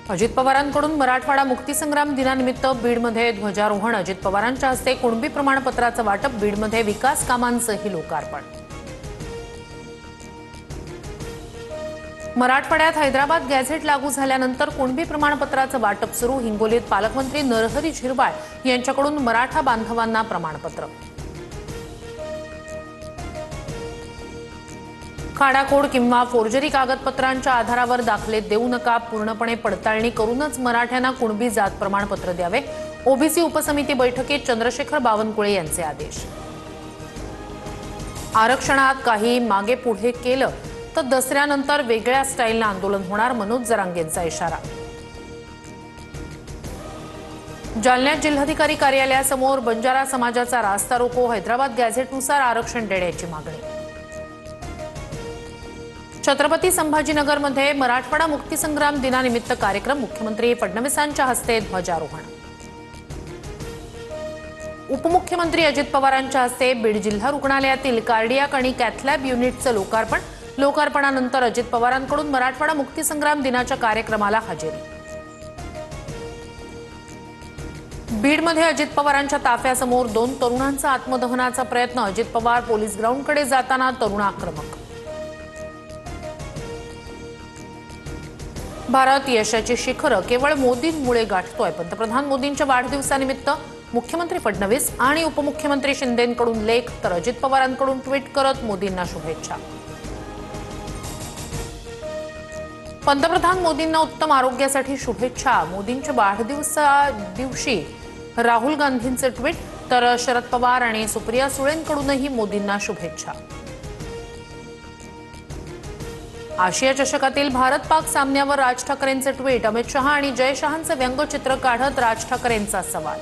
अजित पवारांकडून मराठवाडा मुक्तीसंग्राम दिनानिमित्त बीडमध्ये ध्वजारोहण। अजित पवारांच्या हस्ते कुणबी प्रमाणपत्राचं वाटप। बीडमध्ये विकास कामांचंही लोकार्पण। मराठवाड्यात हैदराबाद गॅझेट लागू झाल्यानंतर कुणबी प्रमाणपत्राचं वाटप सुरू। हिंगोलीत पालकमंत्री नरहरी झिरवाळ यांच्याकडून मराठा बांधवांना प्रमाणपत्र। खाडाखोड किंवा फोर्जरी कागदपत्रांच्या आधारावर दाखले देऊ नका। पूर्णपणे पडताळणी करूनच मराठ्यांना कुणबी जात प्रमाणपत्र द्यावे। ओबीसी उपसमिती बैठकीत चंद्रशेखर बावनकुळे यांचे आदेश। आरक्षणात काही मागे पुढे केलं तर दसऱ्यानंतर वेगळ्या स्टाईलनं आंदोलन होणार। मनोज जरांगेंचा इशारा। जालन्यात जिल्हाधिकारी कार्यालयासमोर बंजारा समाजाचा रास्ता रोको। हैदराबाद गॅझेटनुसार आरक्षण देण्याची मागणी। छत्रपती संभाजीनगरमध्ये मराठवाडा मुक्तीसंग्राम दिनानिमित्त कार्यक्रम। मुख्यमंत्री फडणवीसांच्या हस्ते ध्वजारोहण। उपमुख्यमंत्री अजित पवारांच्या हस्ते बीड जिल्हा रुग्णालयातील कार्डियाक आणि कॅथलॅब युनिटचं लोकार्पण। लोकार्पणानंतर अजित पवारांकडून मराठवाडा मुक्तीसंग्राम दिनाच्या कार्यक्रमाला हजेरी। बीडमध्ये अजित पवारांच्या ताफ्यासमोर 2 तरुणांचा आत्मदहनाचा प्रयत्न। अजित पवार पोलीस ग्राउंडकडे जाताना तरुण आक्रमक। भारत यशाची शिखरं केवळ मोदींमुळे गाठतोय। पंतप्रधान मोदींच्या वाढदिवसानिमित्त मुख्यमंत्री फडणवीस आणि उपमुख्यमंत्री शिंदेंकडून लेख तर अजित पवारांकडून ट्विट करत मोदींना शुभेच्छा। पंतप्रधान मोदींना उत्तम आरोग्यासाठी शुभेच्छा। मोदींच्या वाढदिवसा दिवशी राहुल गांधींचे ट्विट तर शरद पवार आणि सुप्रिया सुळेंकडूनही मोदींना शुभेच्छा। आशिया चषकातील भारत-पाक सामन्यावर राज ठाकरेंचे ट्विट। अमित शहा आणि जय शहांचे व्यंगचित्र काढत राज ठाकरेंचा सवाल।